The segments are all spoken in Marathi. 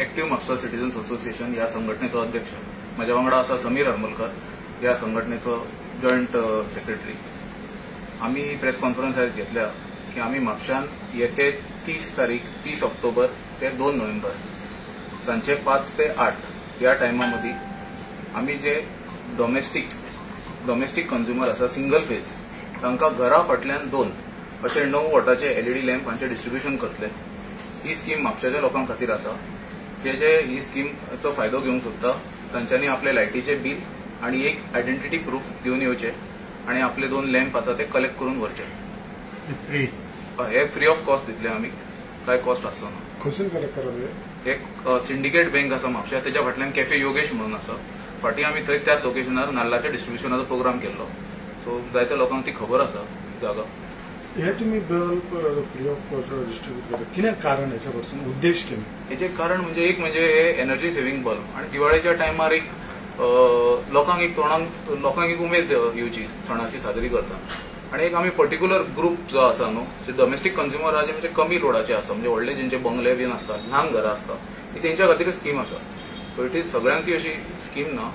एक्टिव्ह म्हापसा सिटीजन्स असोसिएशन ह्या संघटनेचो अध्यक्ष. म्हज्या वांगडा आसा समीर हरमलकर, ह्या संघटनेचो जॉयंट सेक्रेटरी. आमी प्रेस कॉन्फरन्स आयज घेतल्या की आमी म्हापशान येते 30 ऑक्टोबर ते 2 नोव्हेंबर सांचे 5 ते 8 या टायमा मदीं आमी जे डॉमेस्टीक कंझ्युमर आसा सिंगल फेज तांकां घरा फाटल्यान 2 अशे 9 वॉटाचे एलईडी लॅम्प हांचे डिस्ट्रिब्युशन करतले. ही स्कीम म्हापशाच्या लोकां खातीर आसा. जे ही स्कीमचो फायदो घेवंक सोदता तांच्यांनी आपले लायटीचे बील आनी एक आयडेंटिटी प्रूफ घेवन येवचे आनी आपले 2 लॅम्प आसा ते कलेक्ट करून व्हरचे. हे फ्री ऑफ कॉस्ट दितले आमी, काय कॉस्ट आसना. खंयसून कलेक्ट करप? एक सिंडिकेट बँक आसा म्हापशा, तेच्या फाटल्यान कॅफे योगेश म्हणून आसा. फाटीं आमी थंय त्याच लोकेशनार नाल्लाच्या डिस्ट्रिब्युशनाचो प्रोग्राम केल्लो. सो जायत्या लोकांक ती खबर आसा जागा. हे तुम्ही bulb free of cost distribute करता, कितें कारण हेच्या पासून उद्देश कितें? हेचे कारण म्हणजे हे एनर्जी सेव्हिंग बल्ब आणि दिवाळीच्या टायमार एक लोकांक एक उमेद येवची सणाची साजरी करता. आणि एक आमी पर्टिक्युलर ग्रुप जो आसा न्हू, जे डॉमेस्टीक कंझ्युमर आसा, म्हणजे कमी रोडाचे आसा, म्हणजे व्हडले जेंचे बंगले बीन आसतात, ल्हान घरां आसता, ही तेंच्या खातीर स्कीम आसा. सो इट इज सगळ्यांक ती अशी स्कीम ना.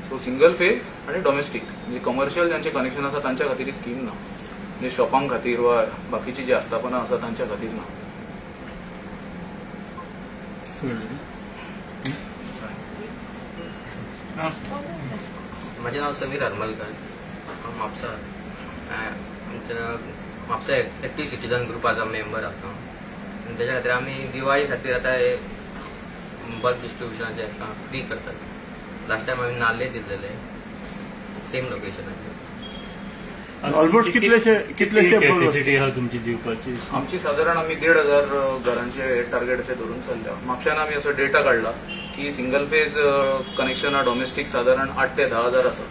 सो सिंगल फेज आणि डॉमेस्टीक म्हणजे कमर्शियल ज्यांचे कनेक्शन आसा तांच्या खातीर ही स्कीम ना. म्हणजे शॉपांक खातीर वा बाकीची जी आस्थापना आसा तांच्या खातीर ना. माझे नाव समीर हरमलकर, म्हापसा. म्हापसा एक्टिव्ह सिटीजन ग्रुपाचा मेंबर आसा. त्याच्या खातीर आमी दिवाळी खातीर आता हे बल्ब डिस्ट्रिब्युशनाचे फ्री करतात. लास्ट टायम आमी नाल्ले दिलेले सेम लोकेशनाचेर. ऑलमोस्ट कितलेशे कॅपॅसिटी आहा तुमची दिवपाची? आमची साधारण आमी 1,500 घरांचे टार्गेट अशें धरून चल्ल्या. म्हापशान आमी असो डेटा काढला की सिंगल फेज कनेक्शनां डॉमेस्टीक साधारण 8 ते 10,000 आसा.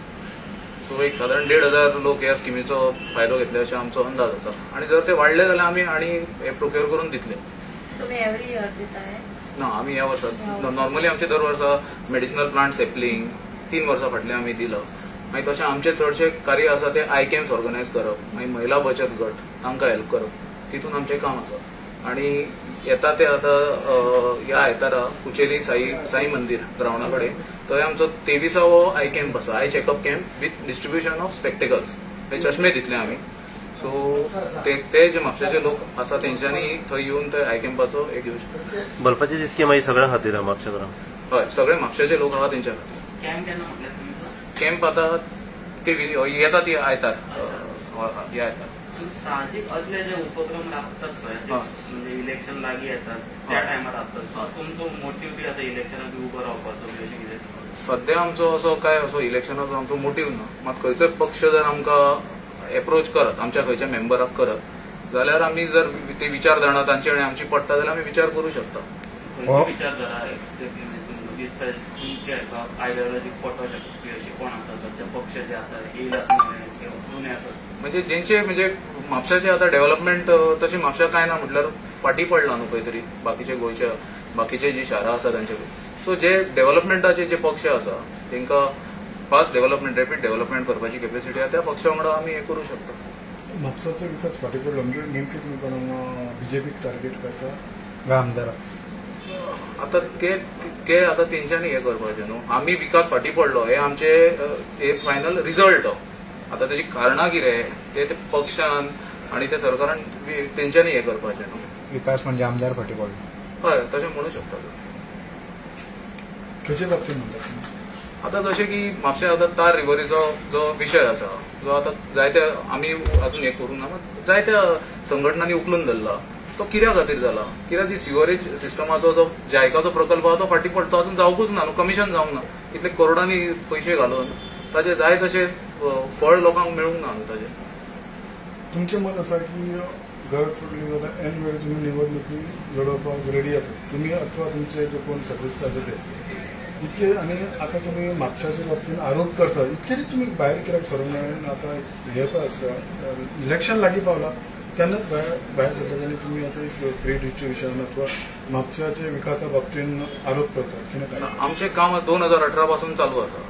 सो एक साधारण 1,500 लोक ह्या स्किमीचो फायदो घेतले अशें आमचो अंदाज आसा. आणि जर ते वाडले जाल्यार आमी आनी हे प्रोक्युअर करून दितले. तुम्ही एव्हरी इयर दिताय? ना, आमी ह्या वर्सा नॉर्मली आमचे दर वर्सा मेडिसिनल प्लांट सॅम्पलिंग 3 वर्सां फाटलें आमी दिलां. मागीर तशें आमचे चडशे कार्य आसा ते आय कॅम्प्स ऑर्गनायज करप, मागीर महिला बचत गट तांकां हेल्प करप, तितून आमचें काम आसा. आणि येता ते आतां ह्या आयतारा कुचेली साई मंदिर ग्राउंडा कडेन थंय आमचो 23वो आय कॅम्प आसा, I checkup camp with distribution of spectacles. ते चश्मे दितले आमी. सो ते जे म्हापशाचे लोक आसा तेंच्यांनी थंय येवन ते आय कॅम्पाचो एक घेवं शकता. बल्बाची जी स्कीम सगळ्यां खातीर म्हापशा? हय, सगळे म्हापशाचे लोक आहा तेंच्या खातीर. कॅम्प आता ते येता ती आयतार हे आयतार. साहजिक असले जे उपक्रम राबतात पळय, म्हणजे इलेक्शन लागीं येतात त्या टायमार राबतात, तुमचो मोटीव बी आसा इलेक्शनाक उबो रावपाचो अशें कितें? सध्या आमचो असो काय असो इलेक्शनाचो आमचो मोटीव ना. मात खंयचोय पक्ष जर आमकां एप्रोच करत, आमच्या खंयच्या मेंबराक करत, जाल्यार आमी जर ती विचारधारणा तांची आनी आमची पडटा जाल्यार आमी विचार करूं शकता. विचारधारा दिसता तुमचे आयडियोलॉजीक पटो शकता अशी कोण आसा जे पक्ष जे आसा येयला जुने आसात, म्हणजे जेंचे म्हणजे म्हापशाचे आता डेव्हलपमेंट तशी म्हापशा काय ना म्हटल्यार फाटी पडला न्हू खंय तरी बाकीचे गोंयच्या बाकीचे जी शारां आसा तांचे. सो जे डेव्हलपमेंटाचे जे पक्ष आसा तांकां फास्ट डेव्हलपमेंट रॅपीड डेव्हलपमेंट करपाची कॅपॅसिटी आसा त्या पक्षा वांगडा आमी हे करूं शकता. म्हापसाचो विकास फाटी पडलो म्हणजे नेमके तुमी कोणाक बीजेपीक टार्गेट करता काय आमदाराक? आता ते आता तेंच्यांनी हे करपाचें न्हू. आमी विकास फाटी पडलो हे आमचे एक फायनल रिझल्ट. आता त्याची कारणां कितें ते पक्षान आणि त्या सरकारान तेंच्यांनी हे करपाचें न्हू. विकास म्हणजे आमदार फाटी पडलो? हय, तशें म्हणू शकता. खंयचे बाबतींत म्हणटा? आता जशें की म्हापशा आता तार रिव्हरीचो जो विशय आसा जो आता जायत्या आमी अजून हे करूं ना, जायत्या संघटनांनी उखलून धरला. तो कित्या खातीर जाला? कित्याक जी सिवरेज सिस्टमाचो जो जायकाचो प्रकल्प आहा तो फाटी पडतो, अजून जावंकूच ना न्हू, कमिशन जावंक ना. इतले करोडांनी पयशे घालून ताजे जाय तशें फळ लोकांक मेळूंक ना न्हू ताजे. तुमचें मत आसा की गरज पडली जाल्यार एन वेळी तुमी निवडणुकी लडोवपाक रेडी आसा तुमी अथवा तुमचे जे कोण सदस्य आसा ते इतके, आणि आता तुम्ही म्हापशाच्या बाबतीत आरोप करता इतकेच तुम्ही भायर कित्याक सरूंक आता हे आसता इलेक्शन लागीं पावला तेन्नाच भायर सरता आनी तुमी आता एक फ्री डिस्ट्रिब्युशन अथवा म्हापशाच्या विकासा बाबतीत आरोप करता कितें? आमचें काम 2018 पासून चालू आसा.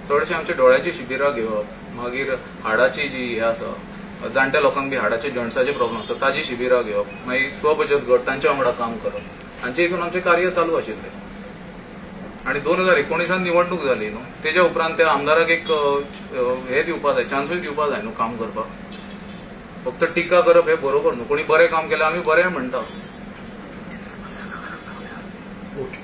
चडशे आमचे डोळ्याची शिबिरां घेवप, मागीर हाडाची जी हे आसा जाणट्या लोकांक बी हाडाचे जॉयंट्साचे प्रॉब्लम आसता ताजी शिबिरां घेवप, मागीर स्वबचत गट तांच्या वांगडा काम करप, हांचे हितून आमचें कार्य चालू आशिल्लें. आणि 2019 निवडणूक जाली न्हू, तेज्या उपरांत त्या आमदाराक एक हे दिवपा जाय, चान्सूय दिवपा जाय न्हू काम करपाक. फक्त टिका करप हे बरोबर न्हू. कोणी बरें काम केलें आमी बरें म्हणटा. ओके.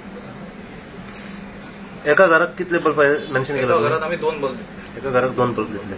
एका घरात कितले बल्ब मेन्शन एका केला? घरात आमी 2 बल्ब दिले. एका घरात 2 बल्ब दिले.